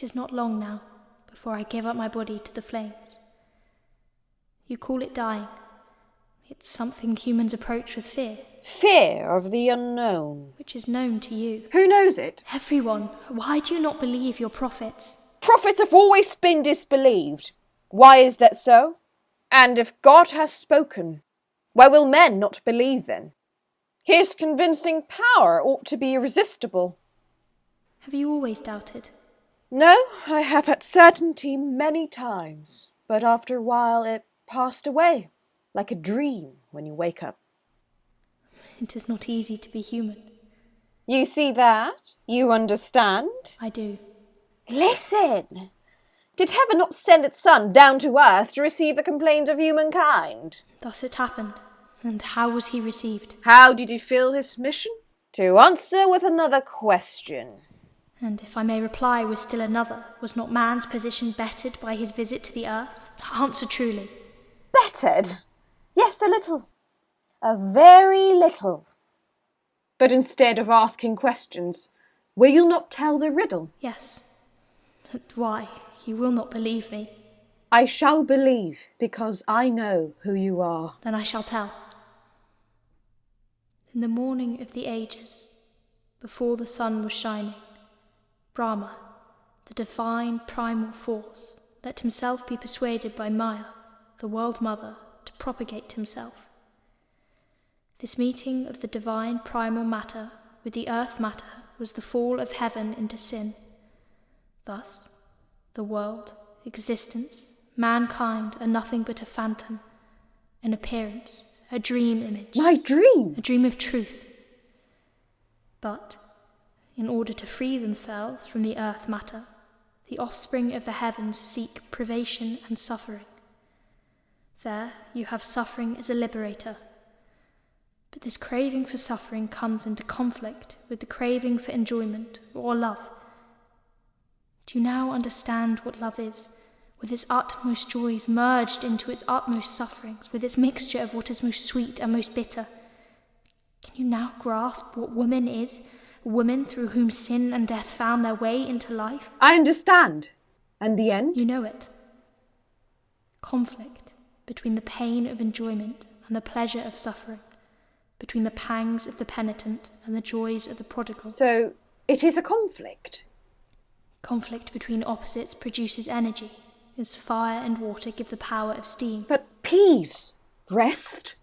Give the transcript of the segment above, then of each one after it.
It is not long now before I give up my body to the flames. You call it dying. It's something humans approach with fear. Fear of the unknown. Which is known to you. Who knows it? Everyone. Why do you not believe your prophets? Prophets have always been disbelieved. Why is that so? And if God has spoken, why will men not believe then? His convincing power ought to be irresistible. Have you always doubted? No, I have had certainty many times, but after a while it passed away, like a dream when you wake up. It is not easy to be human. You see that? You understand? I do. Listen! Did heaven not send its son down to earth to receive the complaint of humankind? Thus it happened. And how was he received? How did he fill his mission? To answer with another question. And if I may reply with still another, was not man's position bettered by his visit to the earth? Answer truly. Bettered? Yes, a little. A very little. But instead of asking questions, will you not tell the riddle? Yes. But why? You will not believe me. I shall believe, because I know who you are. Then I shall tell. In the morning of the ages, before the sun was shining, Brahma, the divine primal force, let himself be persuaded by Maya, the world mother, to propagate himself. This meeting of the divine primal matter with the earth matter was the fall of heaven into sin. Thus, the world, existence, mankind are nothing but a phantom, an appearance, a dream image. My dream! A dream of truth. But, in order to free themselves from the earth matter, the offspring of the heavens seek privation and suffering. There you have suffering as a liberator. But this craving for suffering comes into conflict with the craving for enjoyment or love. Do you now understand what love is, with its utmost joys merged into its utmost sufferings, with its mixture of what is most sweet and most bitter? Can you now grasp what woman is, a woman through whom sin and death found their way into life? I understand. And the end? You know it. Conflict between the pain of enjoyment and the pleasure of suffering, between the pangs of the penitent and the joys of the prodigal. So, it is a conflict? Conflict between opposites produces energy, as fire and water give the power of steam. But peace, rest?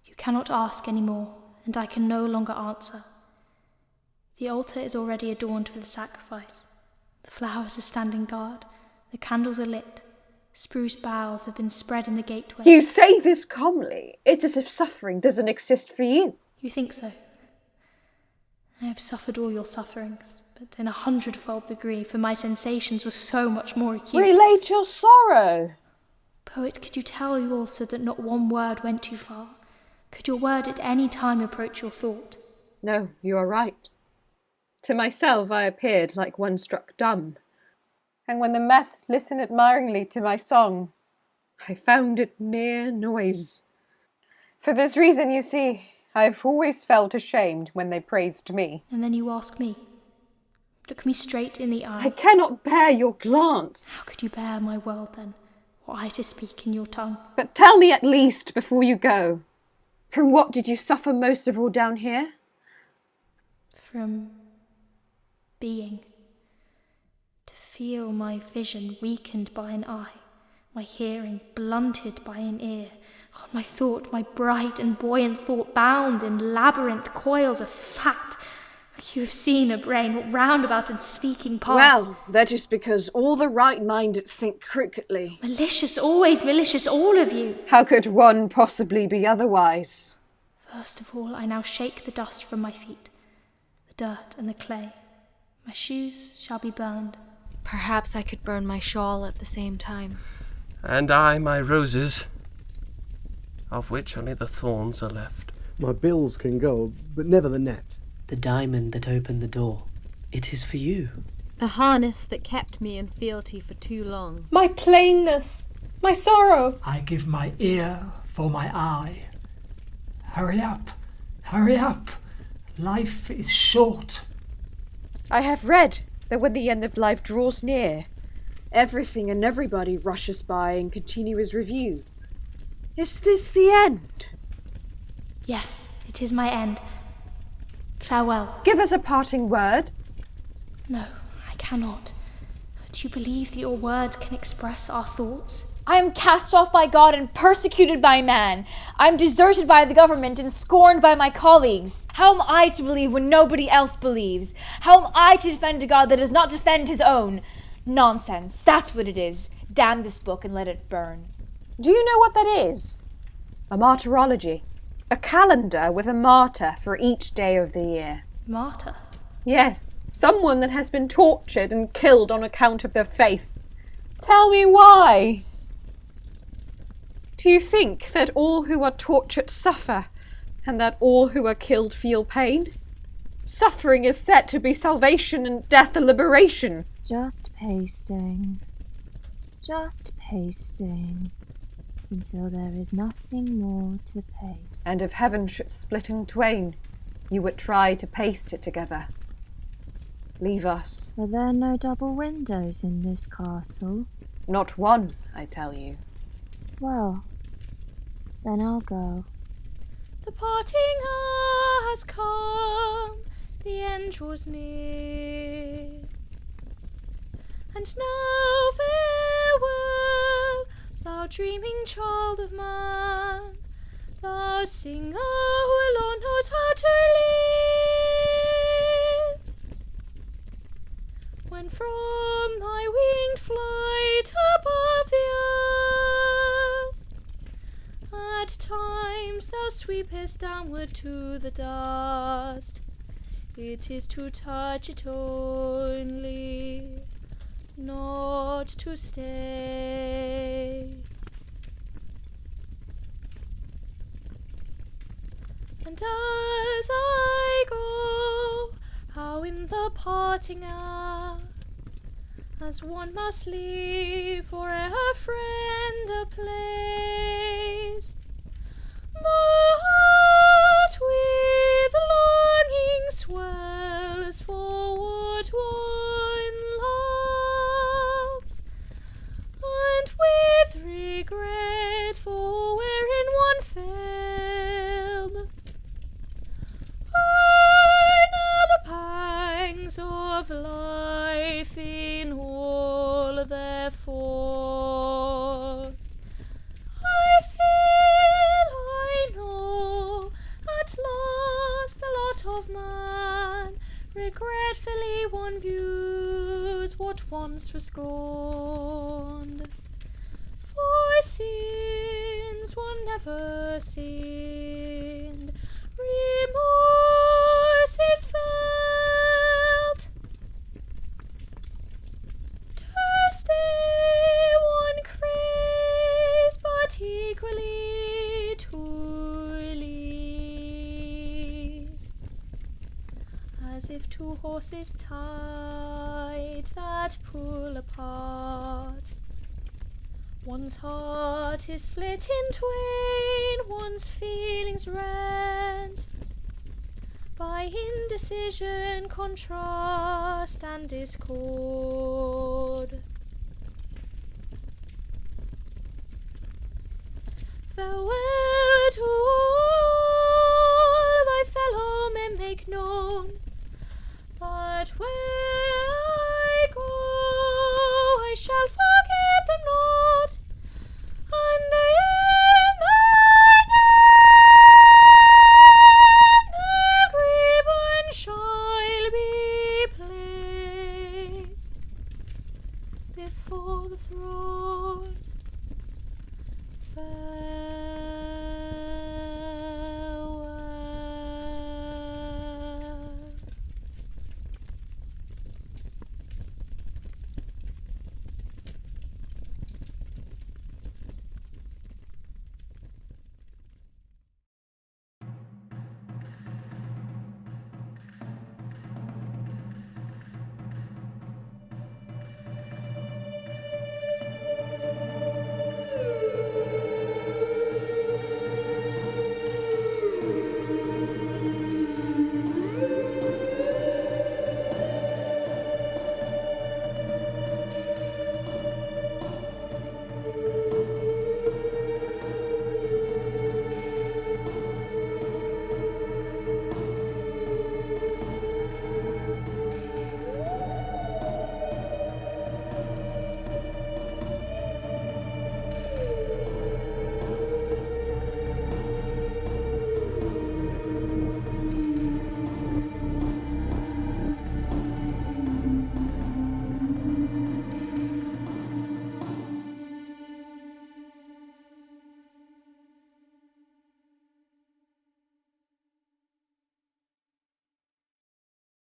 You cannot ask any more, and I can no longer answer. The altar is already adorned for the sacrifice. The flowers are standing guard, the candles are lit, spruce boughs have been spread in the gateway. You say this calmly. It's as if suffering doesn't exist for you. You think so? I have suffered all your sufferings, but in 100-fold degree, for my sensations were so much more acute. Relate your sorrow. Poet, could you tell you also that not one word went too far? Could your word at any time approach your thought? No, you are right. To myself I appeared like one struck dumb. And when the mass listened admiringly to my song, I found it mere noise. For this reason, you see, I've always felt ashamed when they praised me. And then you ask me. Look me straight in the eye. I cannot bear your glance. How could you bear my world then, were I to speak in your tongue? But tell me at least before you go, from what did you suffer most of all down here? From being. To feel my vision weakened by an eye, my hearing blunted by an ear, my thought, my bright and buoyant thought, bound in labyrinth coils of fact. You have seen a brain roundabout and sneaking paths. Well, that is because all the right-minded think crookedly. Malicious, always malicious, all of you. How could one possibly be otherwise? First of all, I now shake the dust from my feet, the dirt and the clay. My shoes shall be burned. Perhaps I could burn my shawl at the same time. And I my roses, of which only the thorns are left. My bills can go, but never the net. The diamond that opened the door, it is for you. The harness that kept me in fealty for too long. My plainness, my sorrow. I give my ear for my eye. Hurry up, hurry up. Life is short. I have read that when the end of life draws near, everything and everybody rushes by in continuous review. Is this the end? Yes, it is my end. Farewell. Give us a parting word. No, I cannot. Do you believe that your words can express our thoughts? I am cast off by God and persecuted by man. I am deserted by the government and scorned by my colleagues. How am I to believe when nobody else believes? How am I to defend a God that does not defend his own? Nonsense. That's what it is. Damn this book and let it burn. Do you know what that is? A martyrology. A calendar with a martyr for each day of the year. Martyr? Yes, someone that has been tortured and killed on account of their faith. Tell me why. Do you think that all who are tortured suffer, and that all who are killed feel pain? Suffering is said to be salvation and death a liberation. Just pasting. Just pasting. Until there is nothing more to paste. And if heaven should split in twain, you would try to paste it together. Leave us. Are there no double windows in this castle? Not one, I tell you. Well, then I'll go. The parting hour has come, the end draws near. And now farewell, thou dreaming child of man, thou singer who alone knows how to live. When from thy winged flight above the earth, at times thou sweepest downward to the dust, it is to touch it only, not to stay. And as I go, how in the parting hour, as one must leave for a friend a place, my heart with longing swells for what one loves, and with regret for wherein one failed. Now the pangs of life in all their force, I feel I know at last the lot of man. Regretfully one views what once was scorned. For sins one never sinned, remorse is felt. To stay one craves, but equally to leave. As if two horses tied that pull apart, one's heart is split in twain, one's feelings rent by indecision, contrast, and discord. Farewell to